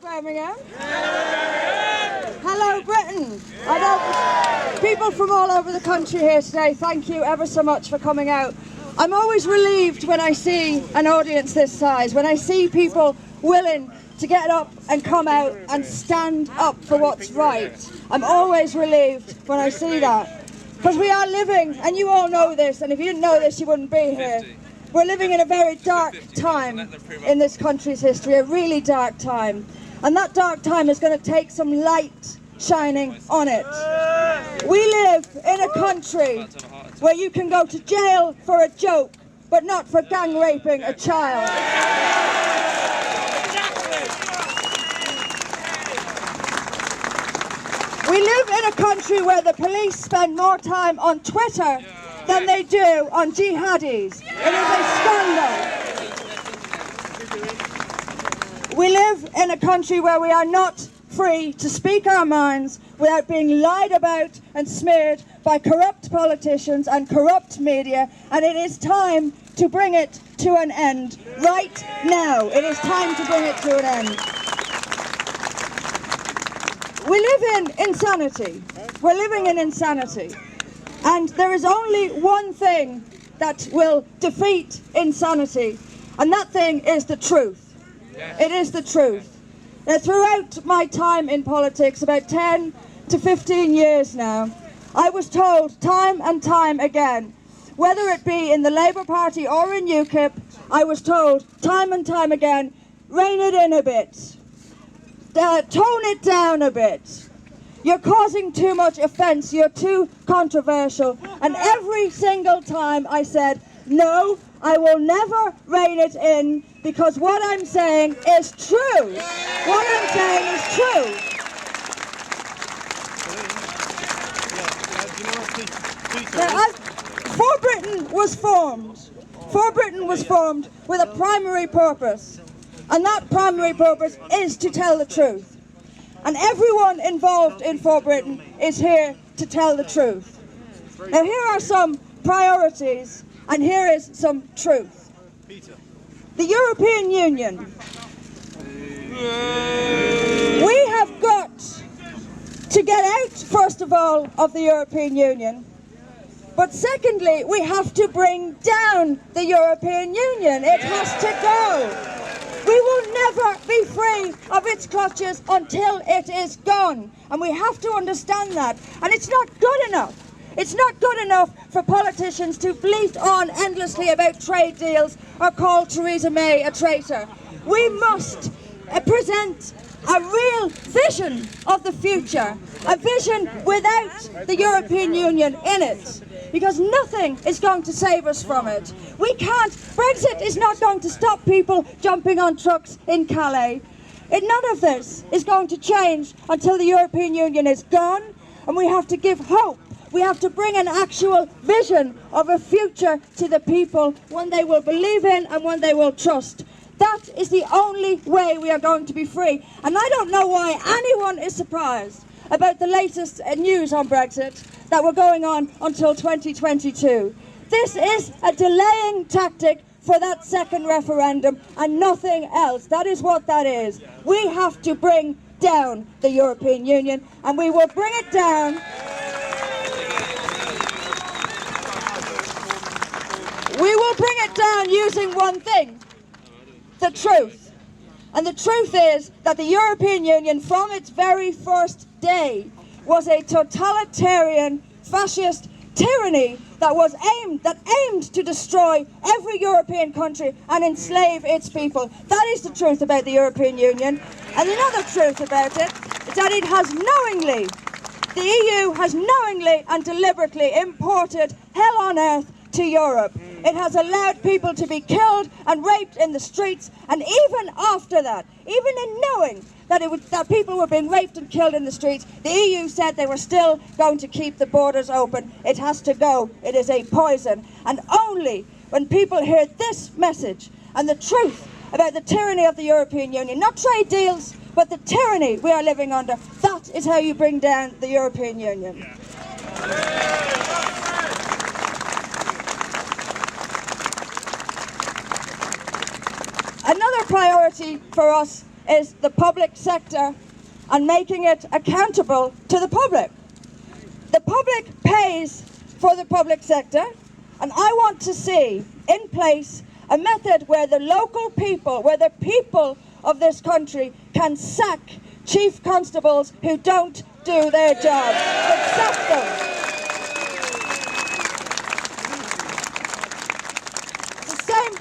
Birmingham. Hello, Britain. I know people from all over the country here today. Thank you ever so much for coming out. I'm always relieved when I see an audience this size, when I see people willing to get up and come out and stand up for what's right. I'm always relieved when I see that. Because we are living, and you all know this, and if you didn't know this, you wouldn't be here. We're living in a very dark time in this country's history, a really dark time. And that dark time is going to take some light shining on it. We live in a country where you can go to jail for a joke, but not for gang raping a child. We live in a country where the police spend more time on Twitter than they do on jihadis. It is a scandal. We live in a country where we are not free to speak our minds without being lied about and smeared by corrupt politicians and corrupt media, and it is time to bring it to an end right now. It is time to bring it to an end. We live in insanity. We're living in insanity. And there is only one thing that will defeat insanity, and that thing is the truth. It is the truth. Now, throughout my time in politics, about 10 to 15 years now, I was told time and time again, whether it be in the Labour Party or in UKIP, I was told time and time again, rein it in a bit. Tone it down a bit. You're causing too much offence, you're too controversial. And every single time I said, no, I will never rein it in, because what I'm saying is true. What I'm saying is true. Now, For Britain was formed. For Britain was formed with a primary purpose. And that primary purpose is to tell the truth. And everyone involved in For Britain is here to tell the truth. Now, here are some priorities, and here is some truth. The European Union. We have got to get out, first of all, of the European Union. But secondly, we have to bring down the European Union. It has to go. We will never be free of its clutches until it is gone. And we have to understand that. And it's not good enough. It's not good enough for politicians to bleat on endlessly about trade deals or call Theresa May a traitor. We must present a real vision of the future, a vision without the European Union in it, because nothing is going to save us from it. We can't. Brexit is not going to stop people jumping on trucks in Calais. None of this is going to change until the European Union is gone, and we have to give hope. We have to bring an actual vision of a future to the people, one they will believe in and one they will trust. That is the only way we are going to be free. And I don't know why anyone is surprised about the latest news on Brexit that we're going on until 2022. This is a delaying tactic for that second referendum and nothing else. That is what that is. We have to bring down the European Union, and we will bring it down. We will bring it down using one thing, the truth. And the truth is that the European Union, from its very first day, was a totalitarian, fascist tyranny that aimed to destroy every European country and enslave its people. That is the truth about the European Union. And another truth about it is that it has knowingly, the EU has knowingly and deliberately imported hell on earth to Europe. It has allowed people to be killed and raped in the streets, and even after that, even in knowing that people were being raped and killed in the streets, the EU said they were still going to keep the borders open. It has to go. It is a poison. And only when people hear this message and the truth about the tyranny of the European Union, not trade deals, but the tyranny we are living under, that is how you bring down the European Union. Another priority for us is the public sector and making it accountable to the public. The public pays for the public sector, and I want to see in place a method where the local people, where the people of this country can sack chief constables who don't do their job. But sack them.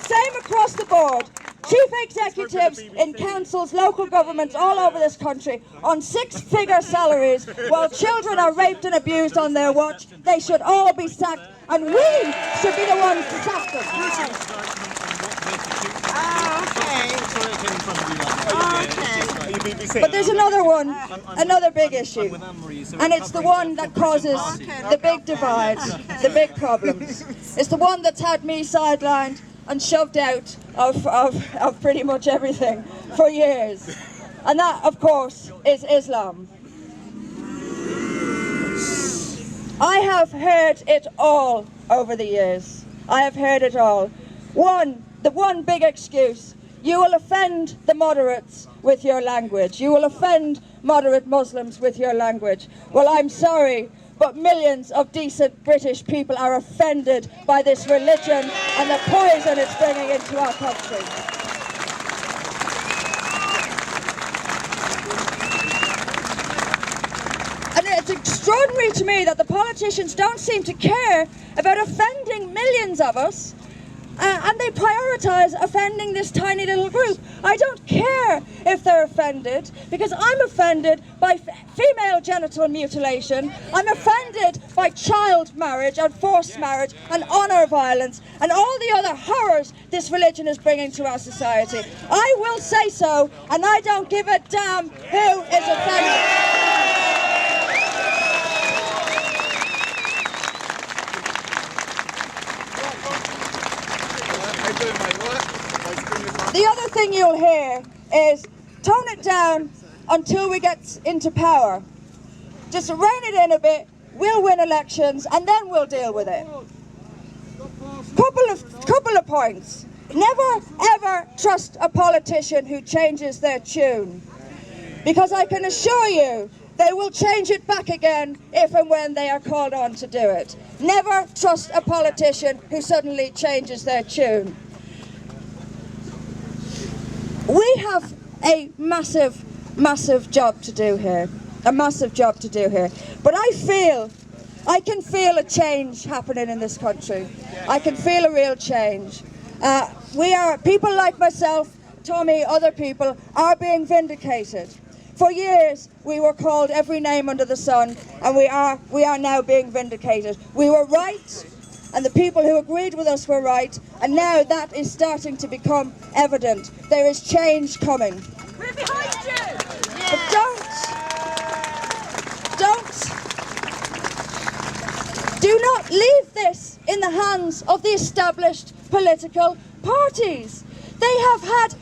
Same across the board. Chief executives in councils, local governments all over this country on six-figure salaries while children are raped and abused on their watch. They should all be sacked, and we should be the ones to sack them. But there's another one, another big issue, and it's the one that causes the big divides, the big problems. It's the one that's had me sidelined and shoved out of pretty much everything for years. And that, of course, is Islam. I have heard it all over the years. I have heard it all. The one big excuse: you will offend the moderates with your language. You will offend moderate Muslims with your language. Well, I'm sorry, but millions of decent British people are offended by this religion and the poison it's bringing into our country. And it's extraordinary to me that the politicians don't seem to care about offending millions of us, and they prioritise offending this tiny little group. I don't care if they're offended, because I'm offended by female genital mutilation, I'm offended by child marriage and forced marriage and honour violence and all the other horrors this religion is bringing to our society. I will say so, and I don't give a damn who is offended. The other thing you'll hear is tone it down until we get into power. Just rein it in a bit, we'll win elections and then we'll deal with it. Couple of points. Never ever trust a politician who changes their tune, because I can assure you they will change it back again if and when they are called on to do it. Never trust a politician who suddenly changes their tune. We have a massive job to do here. A massive job to do here. But I can feel a change happening in this country. I can feel a real change. People like myself, Tommy, other people, are being vindicated. For years, we were called every name under the sun, and we are now being vindicated. We were right, and the people who agreed with us were right, and now that is starting to become evident. There is change coming. We're behind you! But do not leave this in the hands of the established political parties. They have had,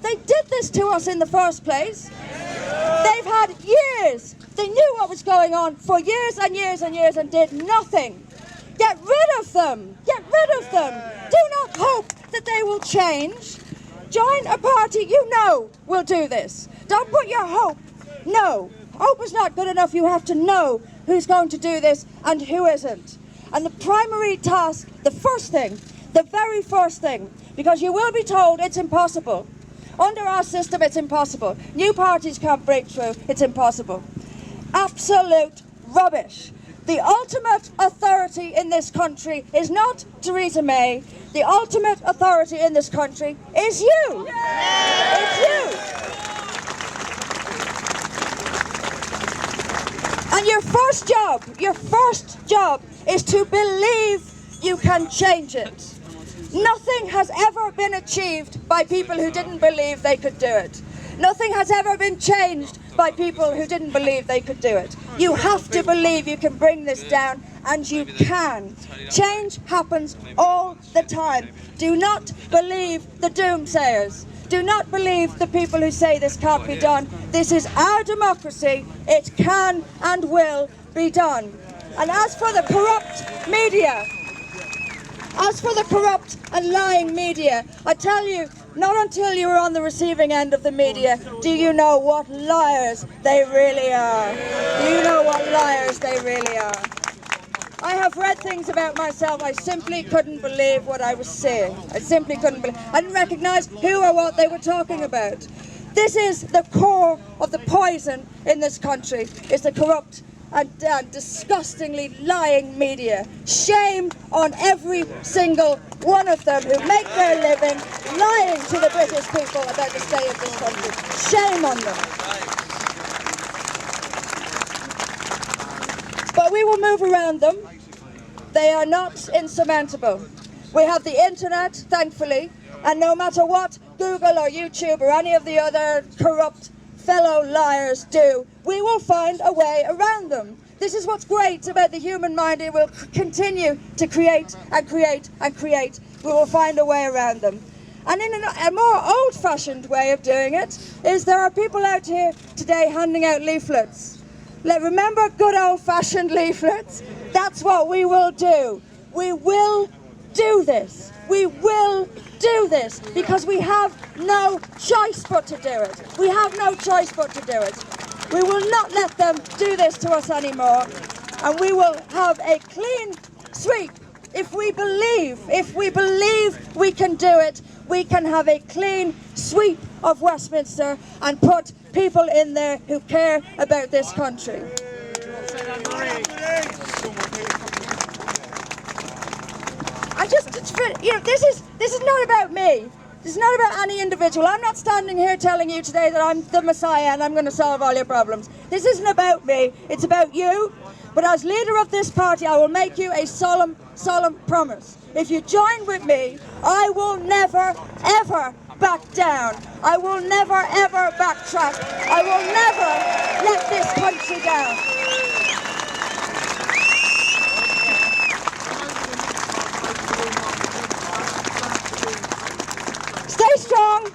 they did this to us in the first place. They've had years. They knew what was going on for years and years and years and did nothing. Get rid of them. Get rid of them. Do not hope that they will change. Join a party you know will do this. Don't put your hope. No. Hope is not good enough. You have to know who's going to do this and who isn't. And the primary task, the first thing, the very first thing, because you will be told it's impossible. Under our system, it's impossible. New parties can't break through. It's impossible. Absolute rubbish. The ultimate authority in this country is not Theresa May. The ultimate authority in this country is you. It's you. And your first job is to believe you can change it. Nothing has ever been achieved by people who didn't believe they could do it. Nothing has ever been changed by people who didn't believe they could do it. You have to believe you can bring this down, and you can. Change happens all the time. Do not believe the doomsayers. Do not believe the people who say this can't be done. This is our democracy. It can and will be done. And as for the corrupt media, as for the corrupt and lying media, I tell you, Not until you are on the receiving end of the media do you know what liars they really are. Do you know what liars they really are? I have read things about myself. I simply couldn't believe what I was seeing. I simply couldn't believe. I didn't recognize who or what they were talking about. This is the core of the poison in this country, is the corrupt and disgustingly lying media. Shame on every single one of them who make their living lying to the British people about the state of this country. Shame on them. But we will move around them. They are not insurmountable. We have the internet, thankfully, and no matter what Google or YouTube or any of the other corrupt fellow liars do, we will find a way around them. This is what's great about the human mind. It will continue to create and create and create. We will find a way around them. And in a more old-fashioned way of doing it is there are people out here today handing out leaflets. Remember good old-fashioned leaflets? That's what we will do. We will do this. We will do this because we have no choice but to do it. We have no choice but to do it. We will not let them do this to us anymore, and we will have a clean sweep. If we believe we can do it, we can have a clean sweep of Westminster and put people in there who care about this country. This is not about me. This is not about any individual. I'm not standing here telling you today that I'm the Messiah and I'm going to solve all your problems. This isn't about me. It's about you. But as leader of this party, I will make you a solemn, solemn promise. If you join with me, I will never, ever back down. I will never, ever backtrack. I will never let this country down. Stay strong,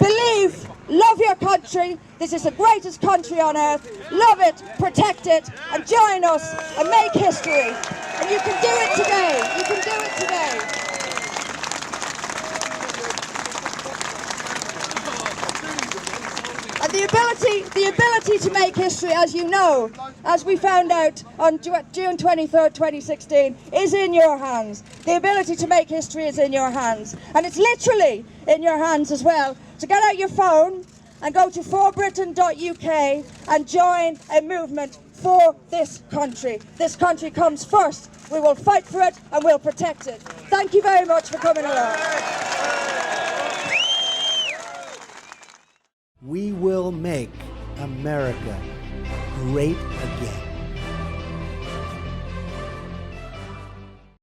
believe, love your country. This is the greatest country on earth. Love it, protect it, and join us and make history. And you can do it today. You can do it today. And the ability to make history, as you know, as we found out on June 23rd, 2016, is in your hands. The ability to make history is in your hands. And it's literally in your hands as well. So get out your phone and go to forbritain.uk and join a movement for this country. This country comes first. We will fight for it and we'll protect it. Thank you very much for coming along. We will make America great again.